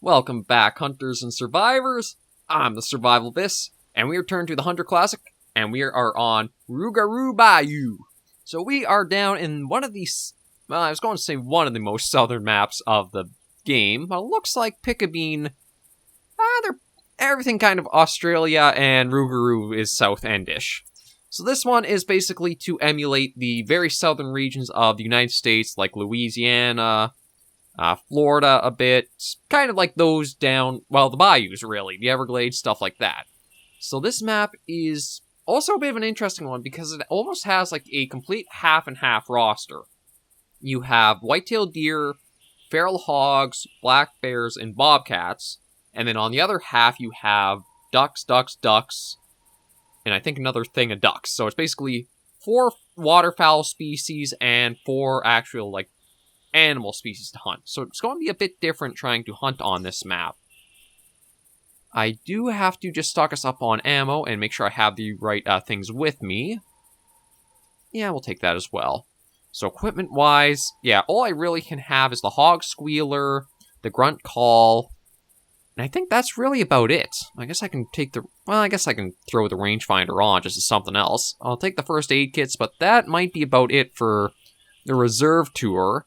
Welcome back, hunters and survivors. I'm the SurvivalVis, and we return to the Hunter Classic, and we are on Rougarou Bayou. So we are down in one of these, well, I was going to say one of the most southern maps of the game, but it looks like Pick-a-Bean, they're everything kind of Australia, and Rougarou is South-Endish. So this one is basically to emulate the very southern regions of the United States, like Louisiana, Florida a bit, kind of like those down, well, the bayous, really, the Everglades, stuff like that. So this map is also a bit of an interesting one because it almost has like a complete half and half roster. You have white-tailed deer, feral hogs, black bears, and bobcats, and then on the other half you have ducks, and I think another thing of ducks. So it's basically 4 waterfowl species and 4 actual, like, animal species to hunt. So it's going to be a bit different trying to hunt on this map. I do have to just stock us up on ammo and make sure I have the right things with me. Yeah, we'll take that as well. So equipment-wise, yeah, all I really can have is the hog squealer, the grunt call, and I think that's really about it. I guess I can take the... well, I guess I can throw the rangefinder on just as something else. I'll take the first aid kits, but that might be about it for the reserve tour.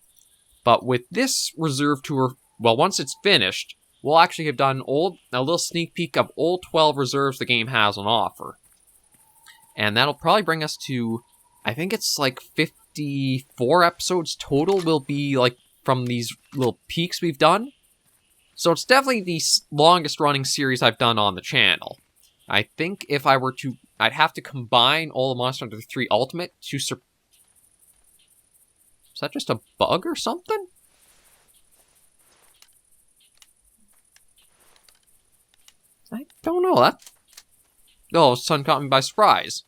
But with this reserve tour, well, once it's finished, we'll actually have done a little sneak peek of all 12 reserves the game has on offer. And that'll probably bring us to, I think it's like 54 episodes total will be like from these little peaks we've done. So it's definitely the longest running series I've done on the channel. I think if I were to, I'd have to combine all the Monster Hunter 3 Ultimate to is that just a bug or something? I don't know. That... oh, the sun caught me by surprise.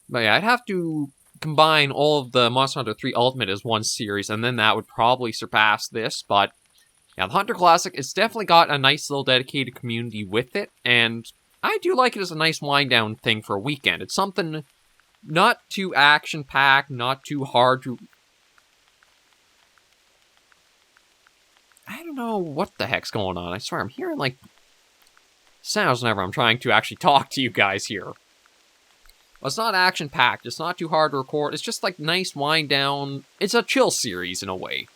But yeah, I'd have to combine all of the Monster Hunter 3 Ultimate as one series, and then that would probably surpass this, but yeah, the Hunter Classic, it's definitely got a nice little dedicated community with it, and I do like it as a nice wind-down thing for a weekend. It's something not too action-packed, not too hard to... I don't know what the heck's going on. I swear, I'm hearing, like, sounds whenever I'm trying to actually talk to you guys here. Well, it's not action-packed. It's not too hard to record. It's just, like, nice wind-down. It's a chill series, in a way.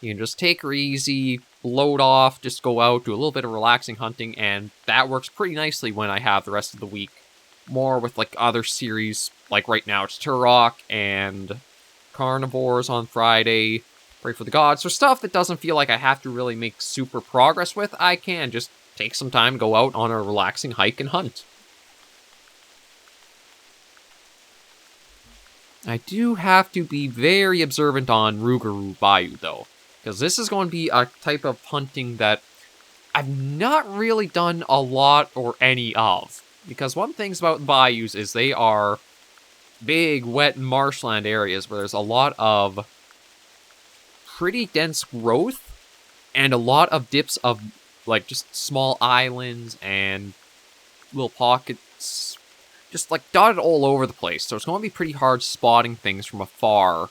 You can just take her easy, load off, just go out, do a little bit of relaxing hunting, and that works pretty nicely when I have the rest of the week. More with, like, other series, like right now it's Turok and Carnivores on Friday, Pray for the Gods. So stuff that doesn't feel like I have to really make super progress with, I can just take some time, go out on a relaxing hike and hunt. I do have to be very observant on Rougarou Bayou, though, because this is going to be a type of hunting that I've not really done a lot or any of. Because one thing about bayous is they are big, wet, marshland areas where there's a lot of pretty dense growth and a lot of dips of, like, just small islands and little pockets just, like, dotted all over the place. So it's going to be pretty hard spotting things from afar.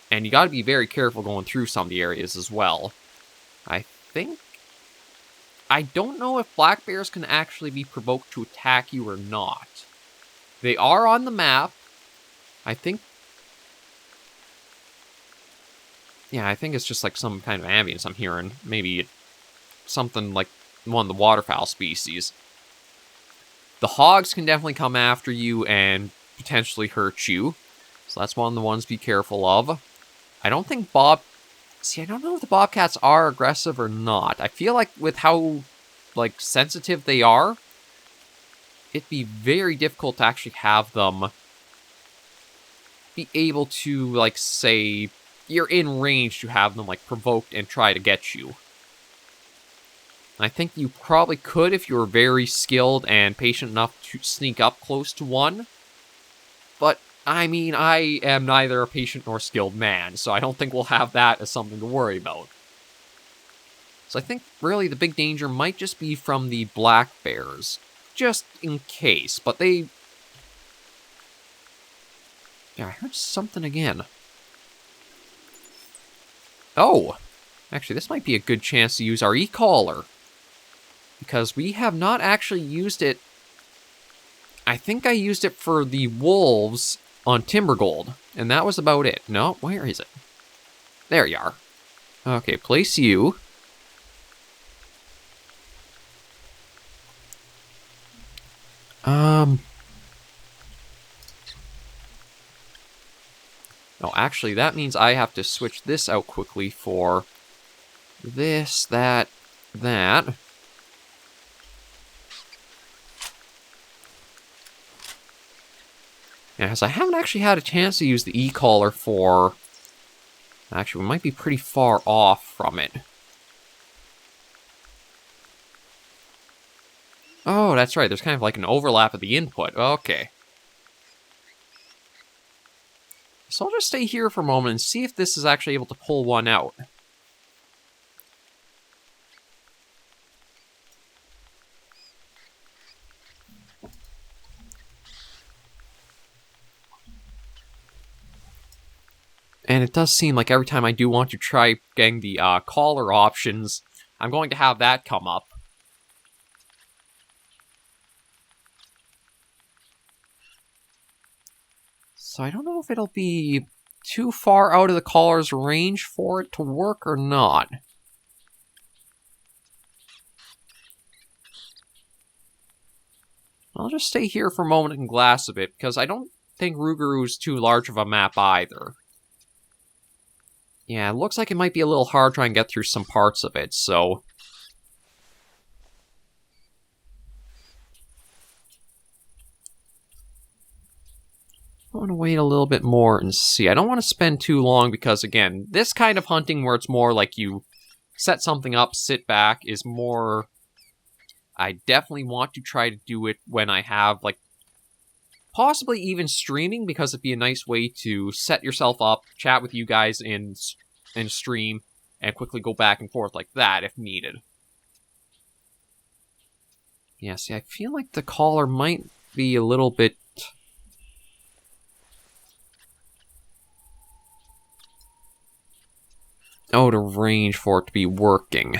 And you got to be very careful going through some of the areas as well. I don't know if black bears can actually be provoked to attack you or not. They are on the map. I think... yeah, I think it's just like some kind of ambience I'm hearing. Maybe something like one of the waterfowl species. The hogs can definitely come after you and potentially hurt you. So that's one of the ones to be careful of. I don't think see, I don't know if the bobcats are aggressive or not. I feel like with how, like, sensitive they are, it'd be very difficult to actually have them be able to, like, say, you're in range to have them, like, provoked and try to get you. I think you probably could if you were very skilled and patient enough to sneak up close to one. But I mean, I am neither a patient nor skilled man, so I don't think we'll have that as something to worry about. So I think, really, the big danger might just be from the black bears. Just in case, but they... yeah, I heard something again. Oh! Actually, this might be a good chance to use our e-collar. Because we have not actually used it. I think I used it for the wolves on Timbergold. And that was about it. No, where is it? There you are. Okay, place you. No, actually, that means I have to switch this out quickly for this, that. Yes, I haven't actually had a chance to use the e-collar for... Actually, we might be pretty far off from it. Oh, that's right. There's kind of like an overlap of the input. Okay. So I'll just stay here for a moment and see if this is actually able to pull one out. And it does seem like every time I do want to try getting the collar options, I'm going to have that come up. So I don't know if it'll be too far out of the collar's range for it to work or not. I'll just stay here for a moment and glass a bit, because I don't think Rougarou is too large of a map either. Yeah, it looks like it might be a little hard trying to get through some parts of it, so... I want to wait a little bit more and see. I don't want to spend too long because, again, this kind of hunting where it's more like you set something up, sit back, is more... I definitely want to try to do it when I have, like, possibly even streaming, because it'd be a nice way to set yourself up, chat with you guys in stream, and quickly go back and forth like that if needed. Yeah, see, I feel like the collar might be a little bit... out of range for it to be working.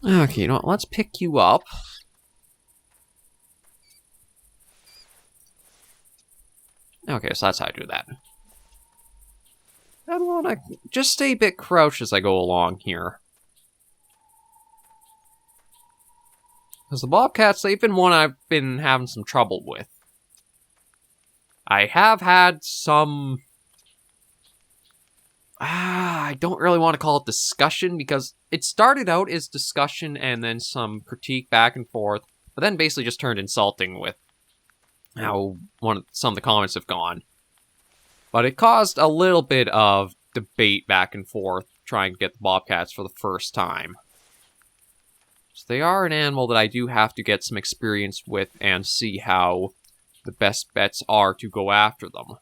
Okay, you know what? Let's pick you up. Okay, so that's how I do that. I want to just stay a bit crouched as I go along here. Because the bobcats, they've been one I've been having some trouble with. I have had some... I don't really want to call it discussion, because it started out as discussion and then some critique back and forth, but then basically just turned insulting with how some of the comments have gone. But it caused a little bit of debate back and forth trying to get the bobcats for the first time. So they are an animal that I do have to get some experience with and see how the best bets are to go after them.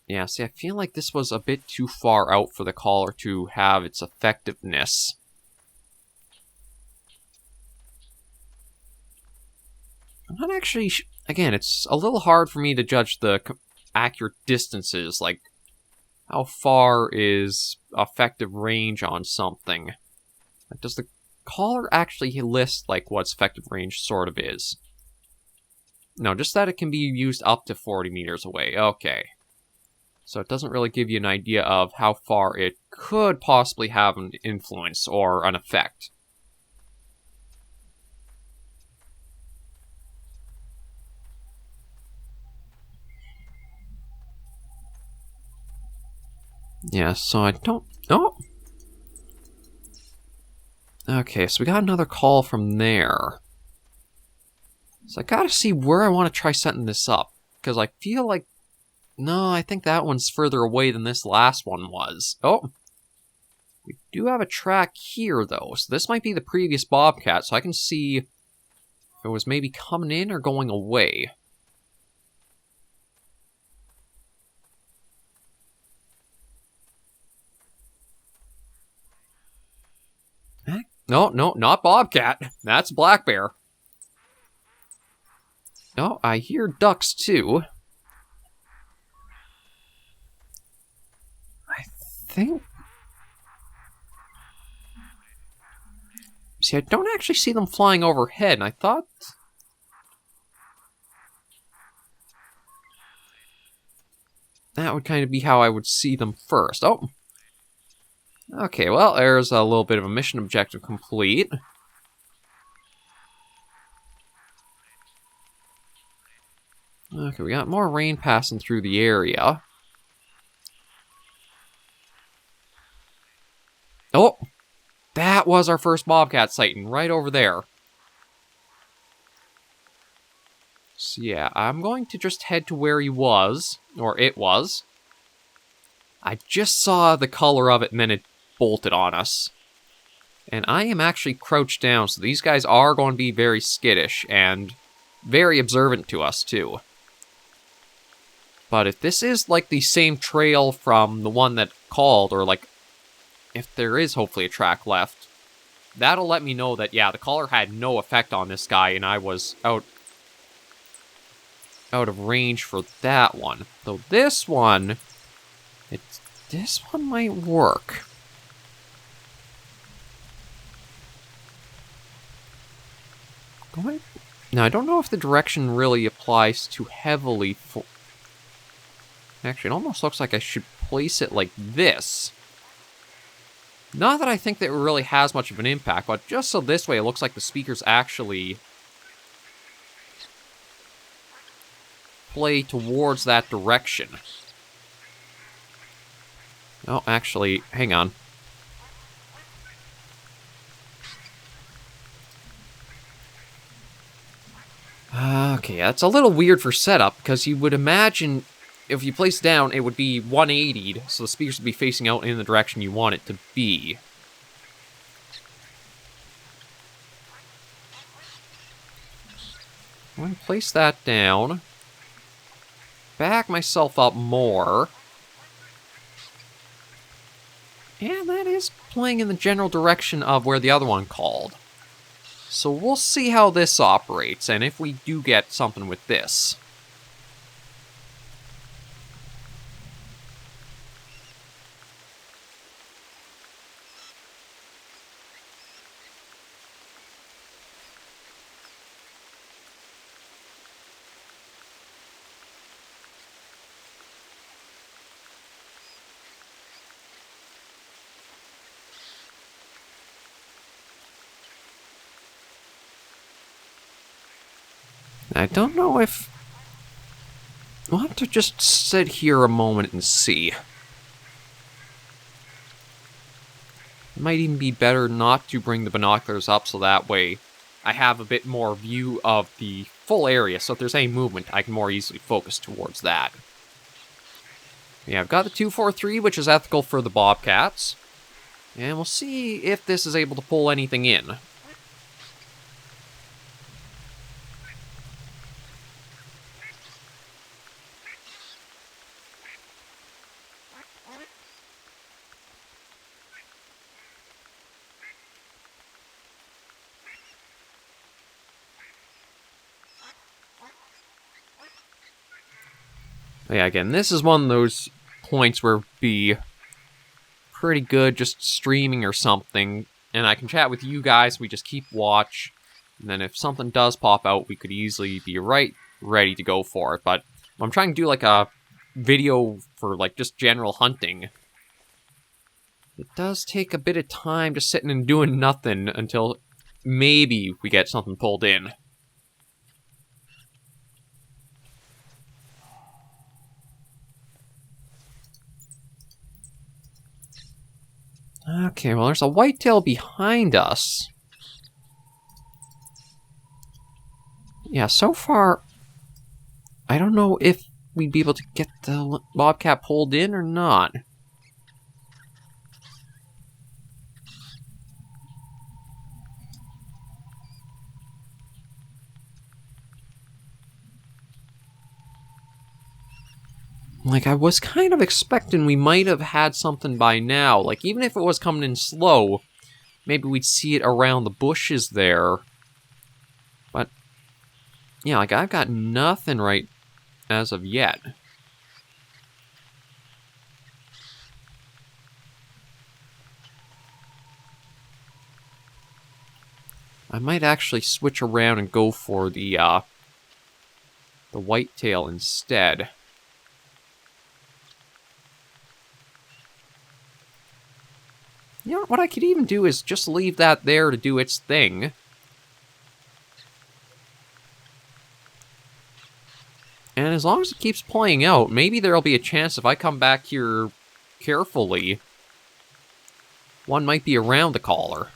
Yeah, see, I feel like this was a bit too far out for the collar to have its effectiveness. I'm not actually... Again, it's a little hard for me to judge the accurate distances, like how far is effective range on something. Like, does the collar actually list like what its effective range sort of is? No, just that it can be used up to 40 meters away. Okay. So it doesn't really give you an idea of how far it could possibly have an influence or an effect. Yeah, so I don't... Oh! Okay, so we got another call from there. So I gotta see where I want to try setting this up. Because I feel like... No, I think that one's further away than this last one was. Oh! We do have a track here, though. So this might be the previous bobcat, so I can see if it was maybe coming in or going away. No, no, not bobcat. That's black bear. Oh, I hear ducks too. I think... See, I don't actually see them flying overhead, and I thought... that would kind of be how I would see them first. Oh. Okay, well, there's a little bit of a mission objective complete. Okay, we got more rain passing through the area. Oh! That was our first bobcat sighting, right over there. So yeah, I'm going to just head to where he was, or it was. I just saw the color of it and then it bolted on us. And I am actually crouched down, so these guys are going to be very skittish and very observant to us too. But if this is like the same trail from the one that called, or like if there is hopefully a track left, that'll let me know that, yeah, the collar had no effect on this guy and I was out of range for that one. Though this one, this one might work. Now, I don't know if the direction really applies too heavily for... Actually, it almost looks like I should place it like this. Not that I think that it really has much of an impact, but just so this way it looks like the speakers actually play towards that direction. Oh, actually, hang on. Okay, that's a little weird for setup, because you would imagine if you place it down, it would be 180'd, so the speakers would be facing out in the direction you want it to be. I'm going to place that down. Back myself up more. And that is playing in the general direction of where the other one called. So we'll see how this operates, and if we do get something with this. I don't know if... We'll have to just sit here a moment and see. It might even be better not to bring the binoculars up, so that way I have a bit more view of the full area, so if there's any movement, I can more easily focus towards that. Yeah, I've got the 243, which is ethical for the bobcats. And we'll see if this is able to pull anything in. Yeah, again, this is one of those points where it'd be pretty good just streaming or something, and I can chat with you guys, we just keep watch, and then if something does pop out, we could easily be ready to go for it. But I'm trying to do like a video for like just general hunting. It does take a bit of time just sitting and doing nothing until maybe we get something pulled in. Okay, well, there's a whitetail behind us. Yeah, so far, I don't know if we'd be able to get the bobcat pulled in or not. Like, I was kind of expecting we might have had something by now. Like, even if it was coming in slow, maybe we'd see it around the bushes there. But, yeah, like, I've got nothing right as of yet. I might actually switch around and go for the whitetail instead. You know, what I could even do is just leave that there to do its thing. And as long as it keeps playing out, maybe there'll be a chance if I come back here carefully, one might be around the collar.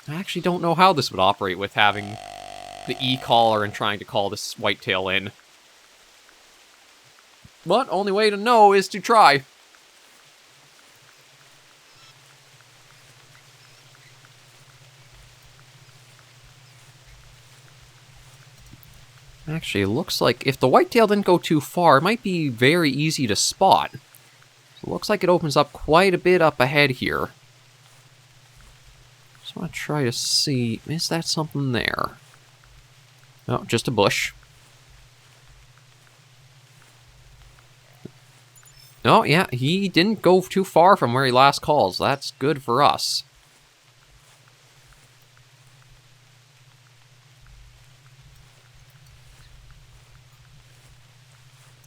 I actually don't know how this would operate with having the E-collar and trying to call this whitetail in. But only way to know is to try. Actually, it looks like if the whitetail didn't go too far, it might be very easy to spot. So it looks like it opens up quite a bit up ahead here. So I want to try to see, is that something there? Oh, just a bush. Oh, yeah, he didn't go too far from where he last called, so that's good for us.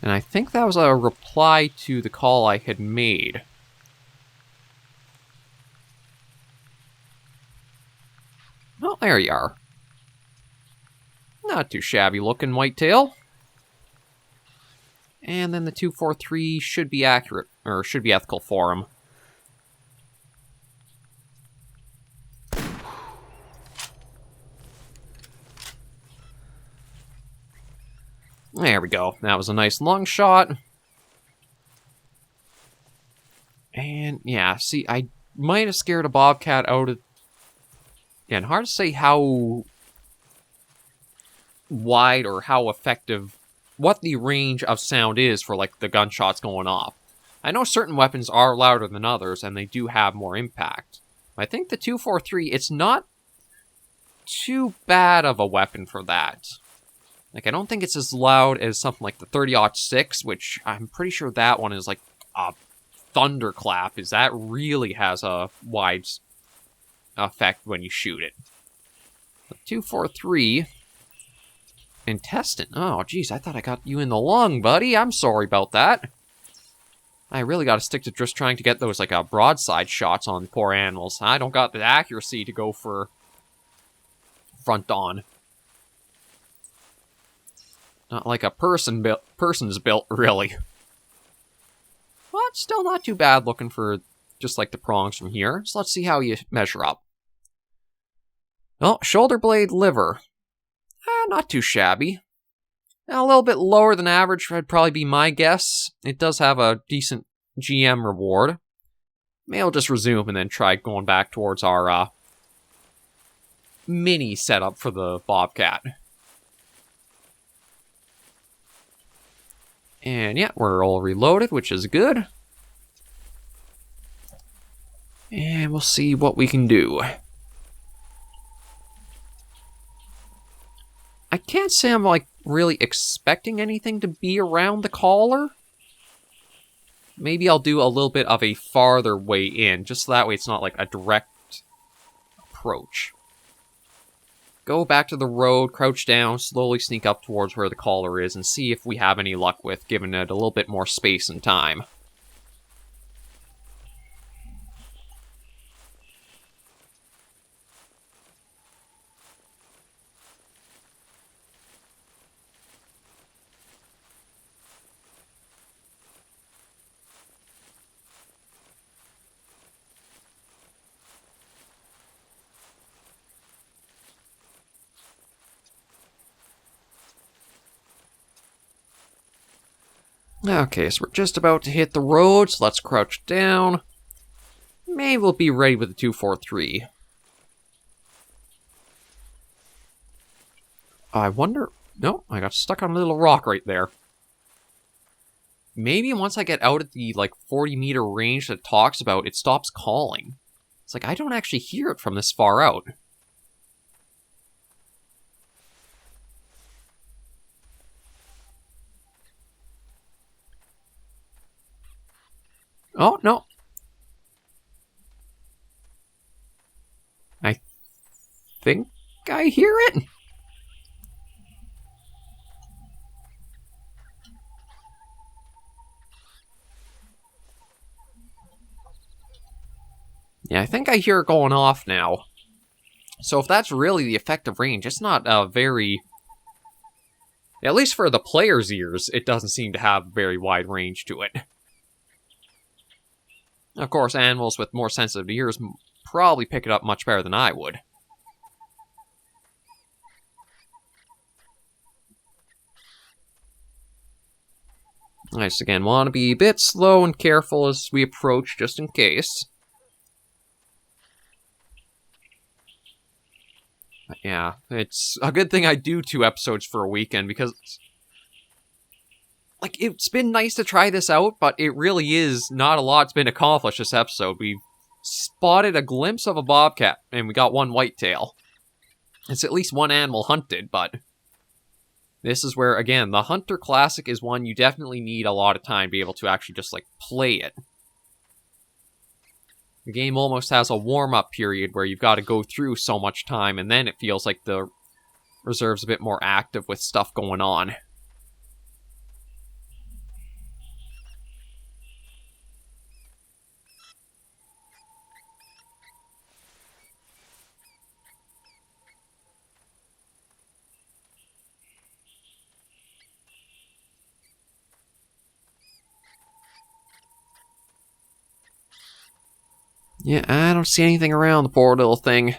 And I think that was a reply to the call I had made. Well, there you are. Not too shabby looking whitetail. And then the 243 should be accurate, or should be ethical for him. There we go. That was a nice long shot. And yeah, see, I might have scared a bobcat out of... Again, hard to say how wide or how effective, what the range of sound is for, like, the gunshots going off. I know certain weapons are louder than others, and they do have more impact. I think the 243, it's not too bad of a weapon for that. Like, I don't think it's as loud as something like the 30-06, which I'm pretty sure that one is like a thunderclap, is that really has a wide effect when you shoot it. The 243... Intestine. Oh, geez, I thought I got you in the lung, buddy. I'm sorry about that. I really gotta stick to just trying to get those, like, broadside shots on poor animals. I don't got the accuracy to go for front on. Not like a person's built, really. But still not too bad looking for just, like, the prongs from here. So let's see how you measure up. Oh, shoulder blade liver. Not too shabby. Now, a little bit lower than average would probably be my guess. It does have a decent GM reward. Maybe I'll just resume and then try going back towards our mini setup for the bobcat. And yeah, we're all reloaded, which is good. And we'll see what we can do. I can't say I'm, like, really expecting anything to be around the collar. Maybe I'll do a little bit of a farther way in, just so that way it's not, like, a direct approach. Go back to the road, crouch down, slowly sneak up towards where the collar is, and see if we have any luck with giving it a little bit more space and time. Okay, so we're just about to hit the road, so let's crouch down. Maybe we'll be ready with the 243. I wonder... No, I got stuck on a little rock right there. maybe once I get out at the, like, 40-meter range that it talks about, it stops calling. It's like, I don't actually hear it from this far out. Oh, no. I think I hear it. Yeah, I think I hear it going off now. So if that's really the effective range, it's not very... At least for the player's ears, it doesn't seem to have very wide range to it. Of course, animals with more sensitive ears probably pick it up much better than I would. I just, again, want to be a bit slow and careful as we approach, just in case. But yeah, it's a good thing I do 2 episodes for a weekend, because... Like, it's been nice to try this out, but it really is not a lot's been accomplished this episode. We've spotted a glimpse of a bobcat, and we got 1 whitetail. It's at least 1 animal hunted, but... This is where, again, the Hunter Classic is one you definitely need a lot of time to be able to actually just, like, play it. The game almost has a warm-up period where you've got to go through so much time, and then it feels like the reserve's a bit more active with stuff going on. Yeah, I don't see anything around the poor little thing.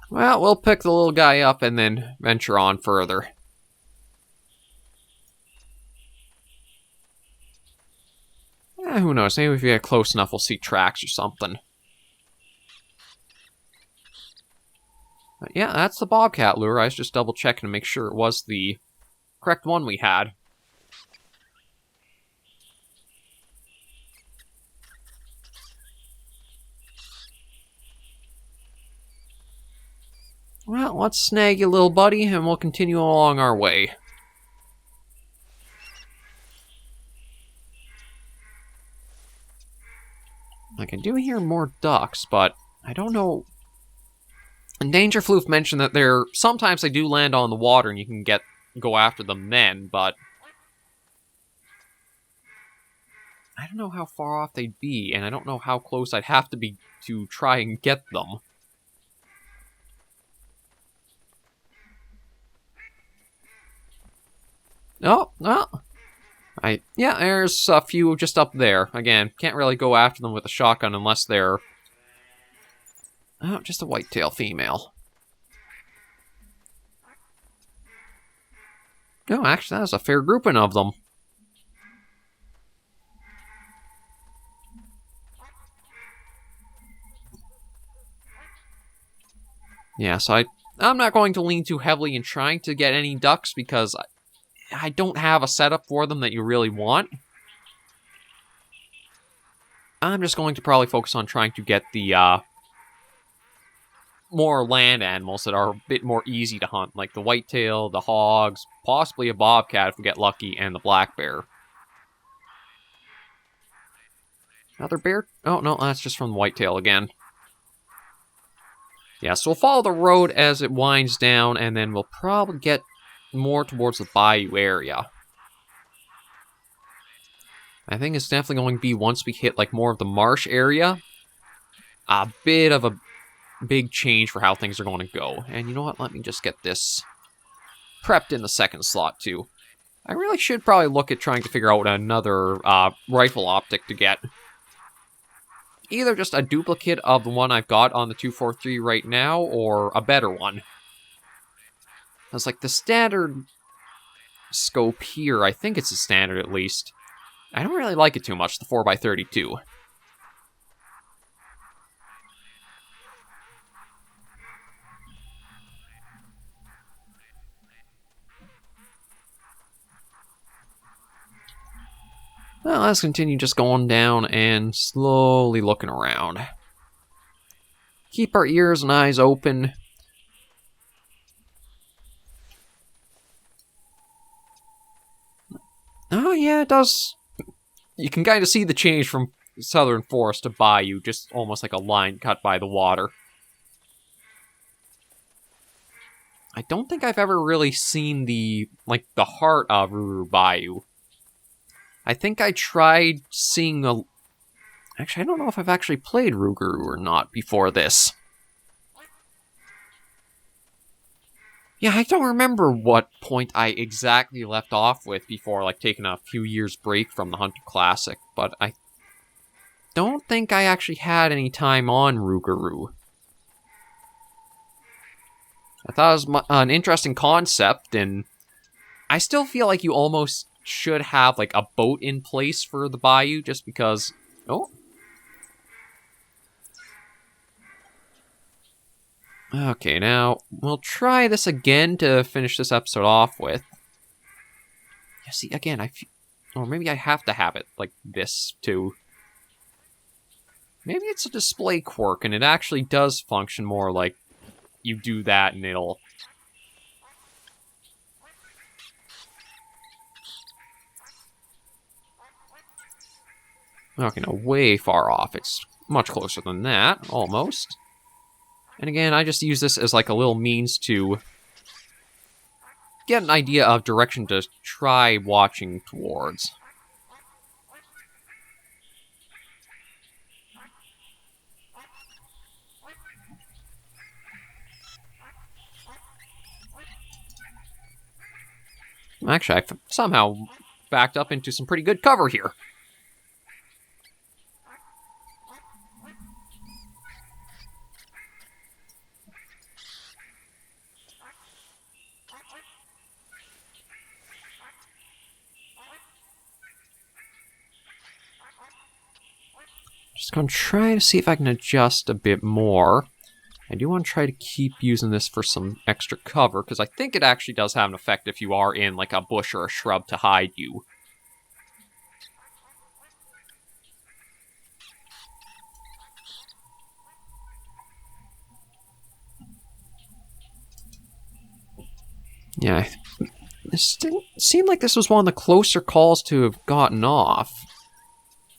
Well, we'll pick the little guy up and then venture on further. Who knows, maybe if we get close enough we'll see tracks or something. But yeah, that's the bobcat lure. I was just double checking to make sure it was the correct one we had. Well, let's snag you, little buddy, and we'll continue along our way. I can do hear more ducks, but I don't know. And Danger Floof mentioned that sometimes they do land on the water and you can go after them then, but I don't know how far off they'd be, and I don't know how close I'd have to be to try and get them. Oh, well. Yeah, there's a few just up there. Again, can't really go after them with a shotgun unless they're... Oh, just a whitetail female. No, actually, that was a fair grouping of them. Yeah, so I'm not going to lean too heavily in trying to get any ducks because I don't have a setup for them that you really want. I'm just going to probably focus on trying to get the more land animals that are a bit more easy to hunt, like the whitetail, the hogs, possibly a bobcat if we get lucky, and the black bear. Another bear? Oh, no, that's just from the whitetail again. Yeah, so we'll follow the road as it winds down, and then we'll probably get more towards the bayou area. I think it's definitely going to be once we hit like more of the marsh area, a bit of a big change for how things are going to go. And you know what? Let me just get this prepped in the second slot too. I really should probably look at trying to figure out another rifle optic to get. Either just a duplicate of the one I've got on the 243 right now, or a better one. It's like the standard scope here, I think it's a standard at least. I don't really like it too much, the 4x32. Well, let's continue just going down and slowly looking around. Keep our ears and eyes open. Oh yeah, it does. You can kind of see the change from southern forest to bayou, just almost like a line cut by the water. I don't think I've ever really seen the heart of Rougarou Bayou. I think I tried seeing a... Actually, I don't know if I've actually played Rougarou or not before this. Yeah, I don't remember what point I exactly left off with before, taking a few years break from the Hunter Classic, but I don't think I actually had any time on Rougarou. I thought it was an interesting concept, and I still feel like you almost should have, a boat in place for the bayou, just because... Oh. Okay, now, we'll try this again to finish this episode off with. Yeah, see, again, I feel... Or maybe I have to have it like this, too. Maybe it's a display quirk, and it actually does function more like you do that and it'll... Okay, no, way far off. It's much closer than that, almost. And again, I just use this as a little means to get an idea of direction to try watching towards. Actually, I've somehow backed up into some pretty good cover here. Just gonna try to see if I can adjust a bit more. I do want to try to keep using this for some extra cover, because I think it actually does have an effect if you are in, a bush or a shrub to hide you. Yeah, this didn't seem like this was one of the closer calls to have gotten off.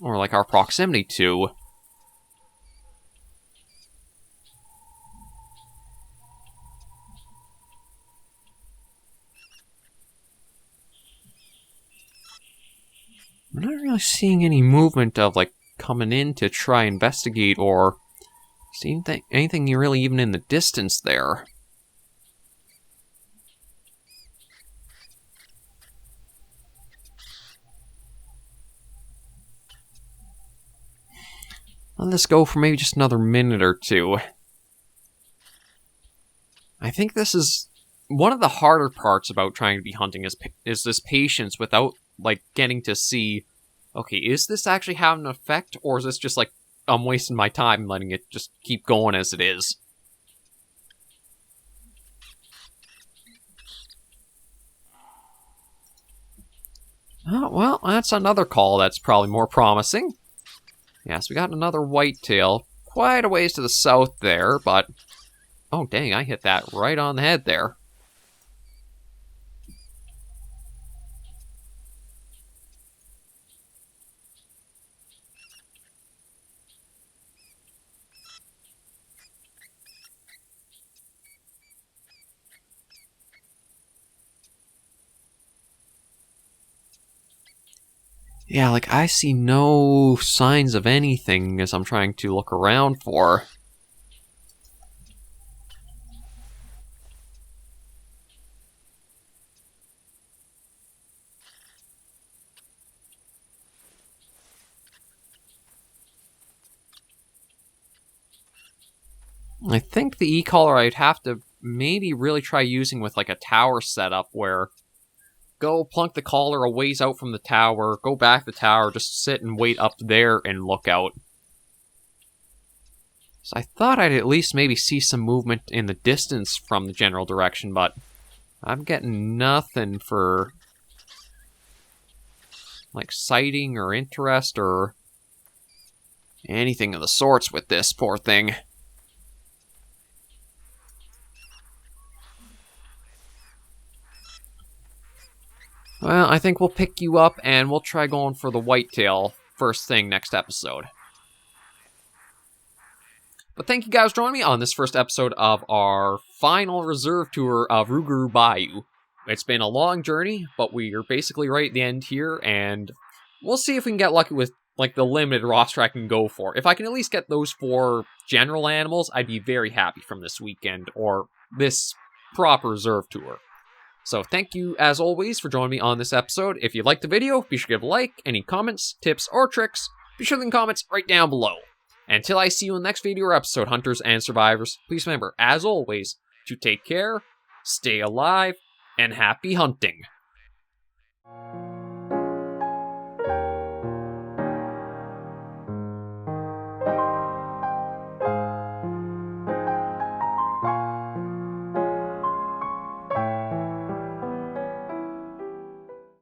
Or, our proximity to. I'm not really seeing any movement of, coming in to try investigate or see anything really even in the distance there. Let this go for maybe just another minute or two. I think this is one of the harder parts about trying to be hunting is this patience without, getting to see, okay, is this actually having an effect, or is this just, I'm wasting my time letting it just keep going as it is? Oh, well, that's another call that's probably more promising. Yes, we got another whitetail, quite a ways to the south there, but... Oh, dang, I hit that right on the head there. Yeah, I see no signs of anything as I'm trying to look around for. I think the e-collar I'd have to maybe really try using with, a tower setup where... Go plunk the collar a ways out from the tower, go back the tower, just sit and wait up there and look out. So I thought I'd at least maybe see some movement in the distance from the general direction, but I'm getting nothing for like, sighting or interest or anything of the sorts with this poor thing. Well, I think we'll pick you up and we'll try going for the whitetail first thing next episode. But thank you guys for joining me on this first episode of our final reserve tour of Rougarou Bayou. It's been a long journey, but we are basically right at the end here, and we'll see if we can get lucky with like the limited roster I can go for. If I can at least get those 4 general animals, I'd be very happy from this weekend, or this proper reserve tour. So thank you, as always, for joining me on this episode. If you liked the video, be sure to give a like. Any comments, tips, or tricks, be sure to leave comments right down below. Until I see you in the next video or episode, hunters and survivors, please remember, as always, to take care, stay alive, and happy hunting.